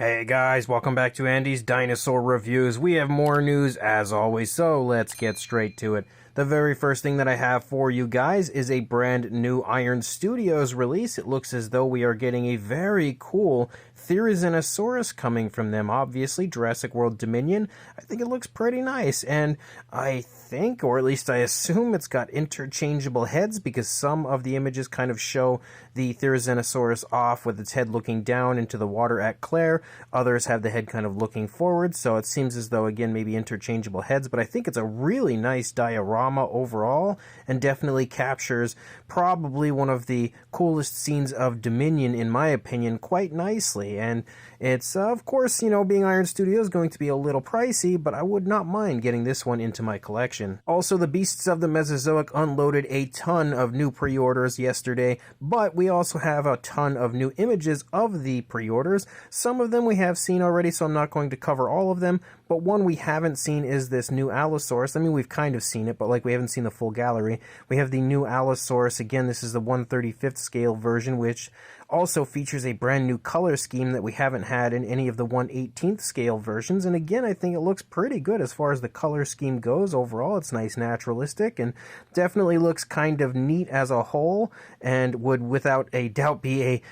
Hey guys, welcome back to Andy's Dinosaur Reviews. We have more news as always, so let's get straight to it. The very first thing that I have for you guys is a brand new Iron Studios release. It looks as though we are getting a very cool Therizinosaurus coming from them. Obviously, Jurassic World Dominion. I think it looks pretty nice, and I think, or at least I assume, it's got interchangeable heads because some of the images kind of show the Therizinosaurus off with its head looking down into the water at Claire. Others have the head kind of looking forward, so it seems as though, again, maybe interchangeable heads, but I think it's a really nice diorama overall, and definitely captures probably one of the coolest scenes of Dominion, in my opinion, quite nicely. And it's, of course, being Iron Studios, going to be a little pricey, but I would not mind getting this one into my collection. Also, the Beasts of the Mesozoic unloaded a ton of new pre-orders yesterday, but we also have a ton of new images of the pre-orders. Some of them we have seen already, so I'm not going to cover all of them, but one we haven't seen is this new Allosaurus. I mean, we've kind of seen it, but we haven't seen the full gallery. We have the new Allosaurus. Again, this is the 1/35th scale version, which also features a brand new color scheme that we haven't had in any of the 1/18th scale versions. And again, I think it looks pretty good as far as the color scheme goes overall. It's nice, naturalistic, and definitely looks kind of neat as a whole, and would without a doubt be a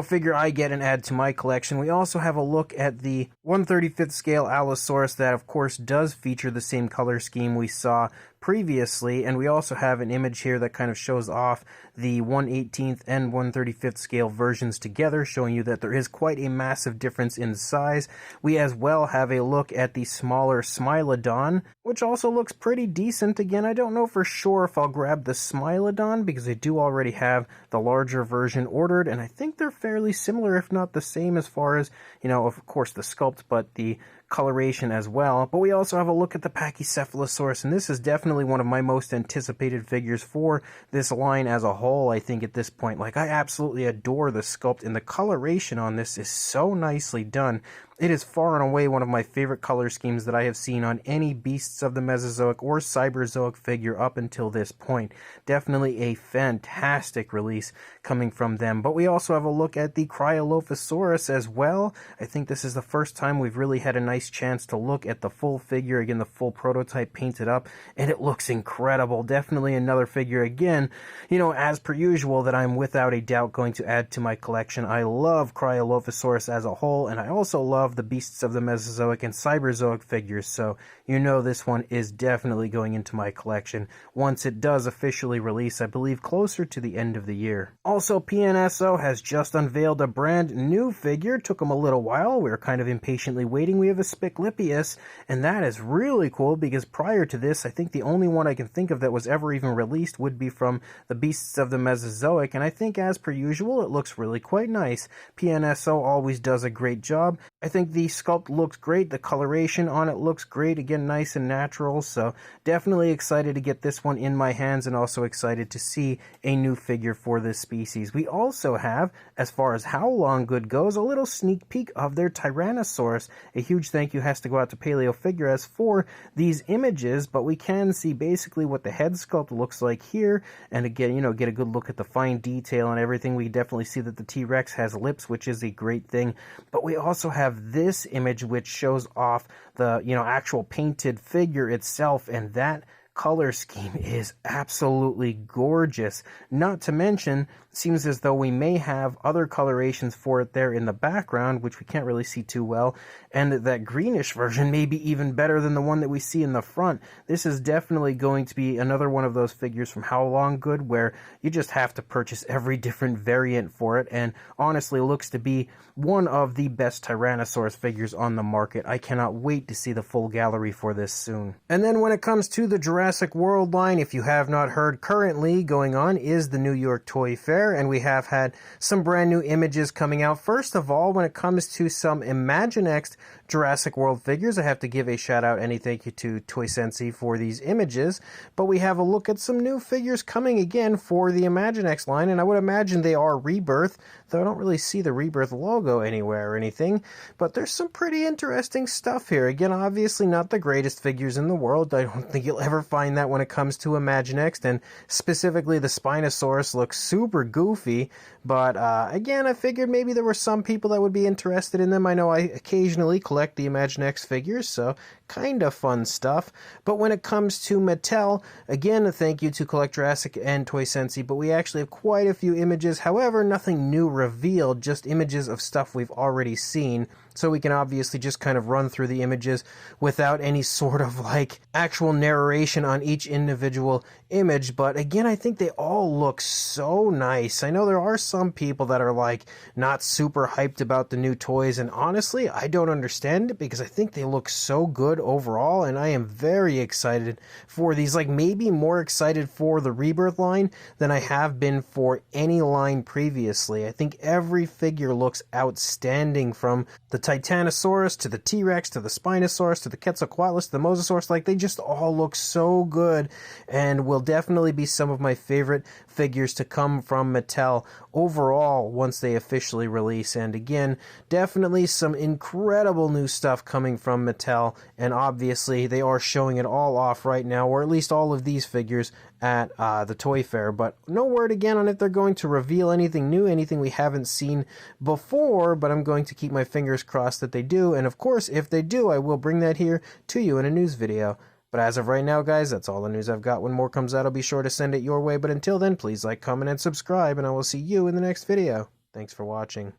figure I get and add to my collection. We also have a look at the 1/35th scale Allosaurus that, of course, does feature the same color scheme we saw previously, and we also have an image here that kind of shows off the 1/18th and 1/35th scale versions together, showing you that there is quite a massive difference in size. We as well have a look at the smaller Smilodon, which also looks pretty decent. Again, I don't know for sure if I'll grab the Smilodon because I do already have the larger version ordered, and I think they're fairly similar, if not the same, as far as, of course, the sculpt, but the coloration as well. But we also have a look at the Pachycephalosaurus, and this is definitely one of my most anticipated figures for this line as a whole. I think at this point, I absolutely adore the sculpt, and the coloration on this is so nicely done. It is far and away one of my favorite color schemes that I have seen on any Beasts of the Mesozoic or Cyberzoic figure up until this point. Definitely a fantastic release coming from them. But we also have a look at the Cryolophosaurus as well. I think this is the first time we've really had a nice chance to look at the full figure, again, the full prototype painted up, and it looks incredible. Definitely another figure, again, as per usual, that I'm without a doubt going to add to my collection. I love Cryolophosaurus as a whole, and I also love the Beasts of the Mesozoic and Cyberzoic figures, so this one is definitely going into my collection once it does officially release, I believe closer to the end of the year. Also, PNSO has just unveiled a brand new figure. Took them a little while. We were kind of impatiently waiting. We have a Spiclipius, and that is really cool because prior to this, I think the only one I can think of that was ever even released would be from the Beasts of the Mesozoic, and I think, as per usual, it looks really quite nice. PNSO always does a great job. I think the sculpt looks great. The coloration on it looks great. Again, nice and natural. So definitely excited to get this one in my hands, and also excited to see a new figure for this species. We also have, as far as Haolonggood goes, a little sneak peek of their Tyrannosaurus. A huge thank you has to go out to Paleo Figuras for these images, but we can see basically what the head sculpt looks like here. And again, get a good look at the fine detail and everything. We definitely see that the T-Rex has lips, which is a great thing. But we also have this image which shows off the actual painted figure itself, and that color scheme is absolutely gorgeous. Not to mention, seems as though we may have other colorations for it there in the background, which we can't really see too well, and that greenish version may be even better than the one that we see in the front. This is definitely going to be another one of those figures from Haolonggood where you just have to purchase every different variant for it, and honestly looks to be one of the best Tyrannosaurus figures on the market. I cannot wait to see the full gallery for this soon. And then when it comes to the Jurassic World line, if you have not heard, currently going on is the New York Toy Fair, and we have had some brand new images coming out. First of all, when it comes to some Imaginext Jurassic World figures, I have to give a shout out and a thank you to Toy Sensei for these images, but we have a look at some new figures coming again for the Imaginext line, and I would imagine they are Rebirth, though I don't really see the Rebirth logo anywhere or anything, but there's some pretty interesting stuff here. Again, obviously not the greatest figures in the world. I don't think you'll ever find find that when it comes to Imaginext, and specifically the Spinosaurus looks super goofy, but again, I figured maybe there were some people that would be interested in them. I know I occasionally collect the Imaginext figures, so kind of fun stuff. But when it comes to Mattel, again, a thank you to Collect Jurassic and Toy Sensi, but we actually have quite a few images. However, nothing new revealed, just images of stuff we've already seen. So we can obviously just kind of run through the images without any sort of like actual narration on each individual image. But again, I think they all look so nice. I know there are some people that are like not super hyped about the new toys, and honestly, I don't understand it because I think they look so good overall, and I am very excited for these. Like maybe more excited for the Rebirth line than I have been for any line previously. I think every figure looks outstanding, from the Titanosaurus to the T-Rex to the Spinosaurus to the Quetzalcoatlus to the Mosasaurus. Like, they just all look so good, and will definitely be some of my favorite figures to come from Mattel overall once they officially release. And again, definitely some incredible new stuff coming from Mattel, and obviously they are showing it all off right now, or at least all of these figures at the Toy Fair. But no word again on if they're going to reveal anything new, anything we haven't seen before, but I'm going to keep my fingers crossed that they do, and of course if they do, I will bring that here to you in a news video. But as of right now, guys, that's all the news I've got. When more comes out, I'll be sure to send it your way, but until then, please like, comment, and subscribe, and I will see you in the next video. Thanks for watching.